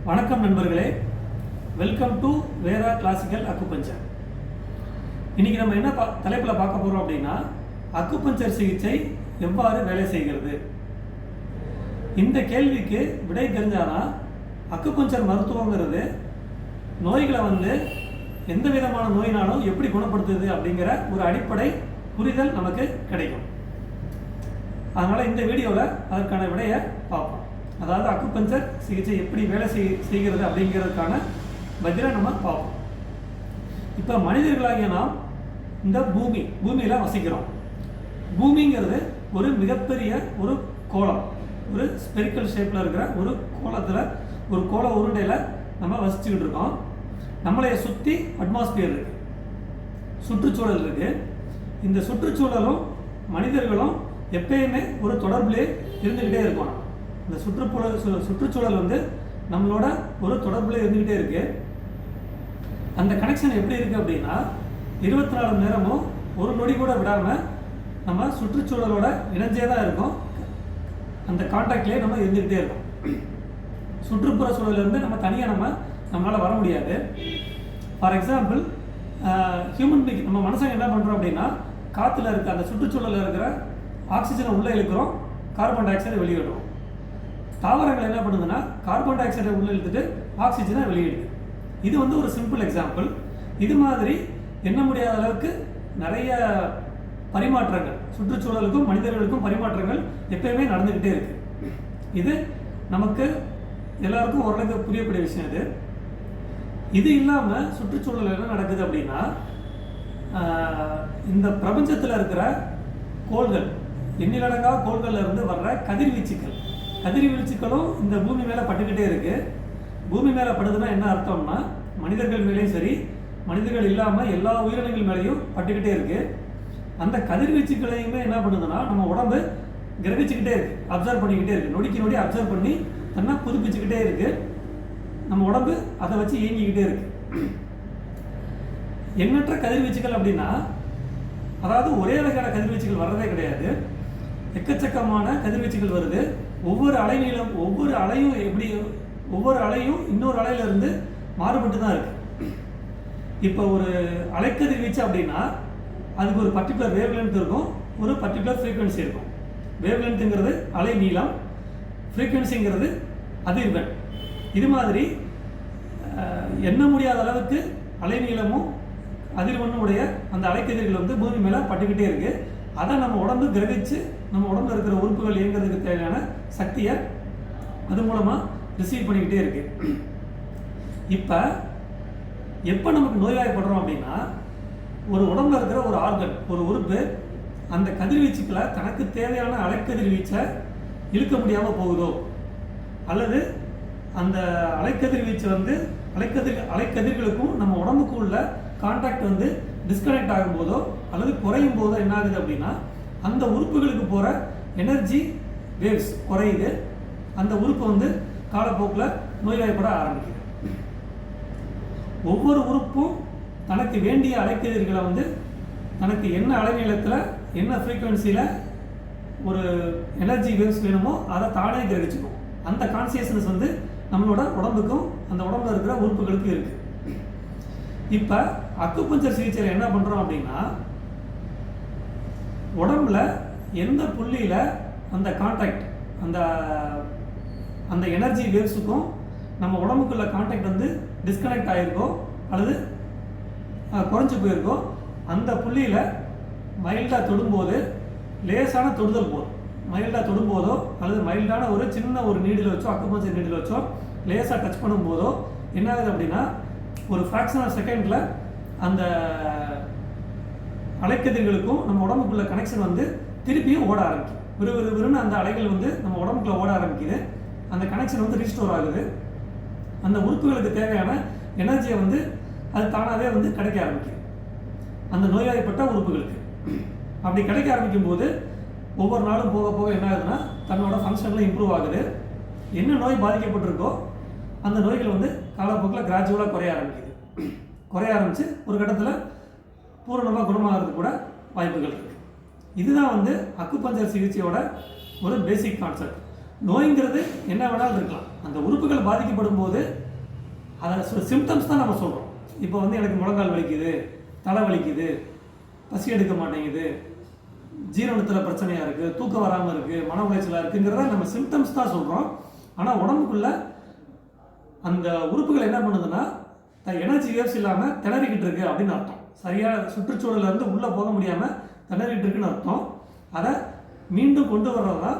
வணக்கம் நண்பர்களே, welcome to Veda classical acupuncture. இன்னைக்கு நம்ம என்ன தலைப்பில் பார்க்க போகிறோம் அப்படின்னா, அக்குபஞ்சர் சிகிச்சை எவ்வாறு வேலை செய்கிறது. இந்த கேள்விக்கு விடை தெரிஞ்சாதான் அக்குபஞ்சர் மருத்துவங்கிறது நோய்களை எந்த விதமான நோயினாலும் எப்படி குணப்படுத்துது அப்படிங்கிற ஒரு அடிப்படை புரிதல் நமக்கு கிடைக்கும். அதனால் இந்த வீடியோவில் அதற்கான விடையை பார்ப்போம். அதாவது அக்குபஞ்சர் சிகிச்சை எப்படி வேலை செய்கிறது அப்படிங்கிறதுக்கான பதிலை நம்ம பார்ப்போம். இப்போ மனிதர்களாகிய நாம் இந்த பூமியில் வசிக்கிறோம். பூமிங்கிறது ஒரு மிகப்பெரிய ஒரு கோளம், ஒரு ஸ்பெரிக்கல் ஷேப்பில் இருக்கிற ஒரு கோளத்தில், ஒரு கோள உருண்டையில் நம்ம வசிச்சுக்கிட்டு இருக்கோம். நம்மளைய சுற்றி அட்மாஸ்பியர் இருக்குது, சுற்றுச்சூழல் இருக்குது. இந்த சுற்றுச்சூழலும் மனிதர்களும் எப்பயுமே ஒரு தொடர்புலேயே இருந்துக்கிட்டே இருக்கணும். இந்த சுற்றுச்சூழல் நம்மளோட ஒரு தொடர்புல இருந்துக்கிட்டே இருக்கு. அந்த கனெக்ஷன் எப்படி இருக்கு அப்படின்னா, 24 மணி நேரமும் ஒரு நொடி கூட விடாமல் நம்ம சுற்றுச்சூழலோட இணைஞ்சே தான் இருக்கோம். அந்த கான்டாக்ட்லேயே நம்ம இருந்துக்கிட்டே இருக்கோம். சுற்றுப்புற சூழலிருந்து நம்ம தனியாக நம்மளால் வர முடியாது. ஃபார் எக்ஸாம்பிள், ஹியூமன் பீயிங் நம்ம மனுஷங்க என்ன பண்ணுறோம் அப்படின்னா, காற்றுல இருக்க அந்த சுற்றுச்சூழலில் இருக்கிற ஆக்சிஜனை உள்ளே இழுக்கிறோம், கார்பன் டை ஆக்சைடை வெளியிடுறோம். தாவரங்கள் என்ன பண்ணுதுன்னா, கார்பன் டை ஆக்சைடை உள்ளே இழுத்துட்டு ஆக்சிஜனை வெளியிடுது. இது ஒரு சிம்பிள் எக்ஸாம்பிள். இது மாதிரி எண்ண முடியாத அளவுக்கு நிறைய பரிமாற்றங்கள், சுற்றுச்சூழலுக்கும் மனிதர்களுக்கும் பரிமாற்றங்கள் எப்பயுமே நடந்துக்கிட்டே இருக்கு. இது நமக்கு எல்லாருக்கும் ஓரளவுக்கு புரியக்கூடிய விஷயம். இது இல்லாமல் சுற்றுச்சூழல் என்ன நடக்குது அப்படின்னா, இந்த பிரபஞ்சத்தில் இருக்கிற கோள்கள், எண்ணிலடங்கா கோள்கள்ல இருந்து வர்ற கதிர்வீச்சுக்களும் இந்த பூமி மேலே பட்டுக்கிட்டே இருக்கு. பூமி மேலே படுதுன்னா என்ன அர்த்தம்னா, மனிதர்கள் மேலேயும் சரி, மனிதர்கள் இல்லாமல் எல்லா உயிரினங்கள் மேலேயும் பட்டுக்கிட்டே இருக்கு. அந்த கதிர்வீச்சுக்களையுமே என்ன பண்ணுதுன்னா, நம்ம உடம்பு கிரகிச்சுக்கிட்டே இருக்கு, அப்சர்வ் பண்ணிக்கிட்டே இருக்கு. நொடிக்கு நொடி அப்சர்வ் பண்ணி தன்னை புதுப்பிச்சுக்கிட்டே இருக்கு. நம்ம உடம்பு அதை வச்சு இயங்கிக்கிட்டே இருக்கு. எண்ணற்ற கதிர்வீச்சுகள் அப்படின்னா, அதாவது ஒரே வகையான கதிர்வீச்சுகள் வர்றதே கிடையாது. எக்கச்சக்கமான கதிர்வீச்சுகள் வருது. ஒவ்வொரு அலையும் இன்னொரு அலையிலிருந்து மாறுபட்டு தான் இருக்கு. இப்போ ஒரு அலைக்கதிர்வீச்சு அப்படின்னா அதுக்கு ஒரு பர்டிகுலர் வேவ் லென்த் இருக்கும், ஒரு பர்டிகுலர் ஃப்ரீக்வன்சி இருக்கும். வேவ் லென்த்துங்கிறது அலை நீளம், ஃப்ரீக்வன்சிங்கிறது அதிர்வெண். இது மாதிரி எண்ண முடியாத அளவுக்கு அலை நீளமும் அதிர்வெண்ணும் உடைய அந்த அலைக்கதிர்கள் பூமி மேலே பட்டுக்கிட்டே இருக்கு. அதை நம்ம உடம்பு கிரகிச்சு நம்ம உடம்புல இருக்கிற உறுப்புகள் இயங்குறதுக்கு தேவையான சக்தியை அது மூலமாக ரிசீவ் பண்ணிக்கிட்டே இருக்கு. இப்போ எப்போ நமக்கு நோய்வாய்ப்படுறோம் அப்படின்னா, ஒரு உடம்புல இருக்கிற ஒரு ஆர்கன், ஒரு உறுப்பு அந்த கதிர்வீச்சுக்களை தனக்கு தேவையான அலைக்கதிர்வீச்சை இழுக்க முடியாமல் போகுதோ, அல்லது அந்த அலைக்கதிர்வீச்சு அலைக்கதிர்களுக்கும் நம்ம உடம்புக்கு உள்ள கான்டாக்ட் டிஸ்கனெக்ட் ஆகும்போதோ அல்லது குறையும் போதோ என்ன ஆகுது அப்படின்னா, அந்த உறுப்புகளுக்கு போகிற எனர்ஜி வேவ்ஸ் குறையுது. அந்த உறுப்பு காலப்போக்கில் நோய்வாய்ப்பட ஆரம்பிக்குது. ஒவ்வொரு உறுப்பும் தனக்கு வேண்டிய அலைக்கதிர்களை தனக்கு என்ன அலைநீளத்தில் என்ன ஃப்ரீக்குவென்சியில் ஒரு எனர்ஜி வேவ்ஸ் வேணுமோ அதை தானே கிரகிச்சுக்கும். அந்த கான்சியஸ்னஸ் நம்மளோட உடம்புக்கும் அந்த உடம்புல இருக்கிற உறுப்புகளுக்கும் இருக்குது. இப்போ அக்குபஞ்சர் சிகிச்சையில் என்ன பண்ணுறோம் அப்படின்னா, உடம்புல எந்த புள்ளியில் அந்த கான்டாக்ட், அந்த எனர்ஜி வேவ்ஸுக்கும் நம்ம உடம்புக்குள்ள கான்டாக்ட் டிஸ்கனெக்ட் ஆகிருக்கோ அல்லது குறைஞ்சி போயிருக்கோ, அந்த புள்ளியில் மைல்டாக தொடும்போது, லேசான தொடுதல் போதும், மைல்டாக தொடும்போதோ அல்லது மைல்டான ஒரு சின்ன ஒரு நீடில் வச்சோ, அக்குபஞ்சர் நீடில் வச்சோ லேசாக டச் பண்ணும்போதோ என்ன ஆகுது அப்படின்னா, ஒரு ஃப்ராக்ஷன் ஆஃப் செகண்டில் அந்த அலைக்கதிர்களுக்கும் நம்ம உடம்புக்குள்ள கனெக்ஷன் திருப்பியும் ஓட ஆரம்பிக்கும். விறுவிறுன்னு அந்த அலைகள் நம்ம உடம்புக்குள்ள ஓட ஆரம்பிக்குது. அந்த கனெக்ஷன் ரீஸ்டோர் ஆகுது. அந்த உறுப்புகளுக்கு தேவையான எனர்ஜியை அது தானாகவே கிடைக்க ஆரம்பிக்குது அந்த நோய்வாய்ப்பட்ட உறுப்புகளுக்கு. அப்படி கிடைக்க ஆரம்பிக்கும் போது ஒவ்வொரு நாளும் போக போக என்ன ஆகுதுன்னா, தன்னோட ஃபங்க்ஷனில் இம்ப்ரூவ் ஆகுது. என்ன நோய் பாதிக்கப்பட்டிருக்கோ அந்த நோய்கள் காலப்போக்கில் கிராஜுவலாக குறைய ஆரம்பித்து ஒரு கட்டத்தில் பூரணமாக குணமாகிறதுக்கு கூட வாய்ப்புகள் இருக்குது. இதுதான் அக்குபஞ்சர் சிகிச்சையோட ஒரு பேசிக் கான்செப்ட். நோய்ங்கிறது என்ன வேணாலும் இருக்கலாம். அந்த உறுப்புகள் பாதிக்கப்படும் போது அதை சிம்டம்ஸ் தான் நம்ம சொல்கிறோம். இப்போ வந்து எனக்கு முழங்கால் வலிக்குது, தலை வலிக்குது, பசி எடுக்க மாட்டேங்குது, ஜீரணத்தில் பிரச்சனையாக இருக்குது, தூக்கம் வராமல் இருக்குது, மன உளைச்சலாக இருக்குங்கிறத நம்ம சிம்டம்ஸ் தான் சொல்கிறோம். ஆனால் உடம்புக்குள்ள அந்த உறுப்புகள் என்ன பண்ணுதுன்னா எனர்ஜி வேவ்ஸ் இல்லாமல் திணறிக்கிட்டு இருக்கு அப்படின்னு அர்த்தம். சரியாக சுற்றுச்சூழலில் இருந்து உள்ளே போக முடியாமல் திணறிக்கிட்டு இருக்குன்னு அர்த்தம். அதை மீண்டும் கொண்டு வர்றது தான்,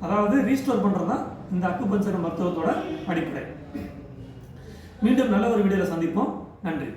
அதாவது ரீஸ்டோர் பண்ணுறது தான் இந்த அக்குபஞ்சர் மருத்துவத்தோட அடிப்படை. மீண்டும் நல்ல ஒரு வீடியோவில் சந்திப்போம். நன்றி.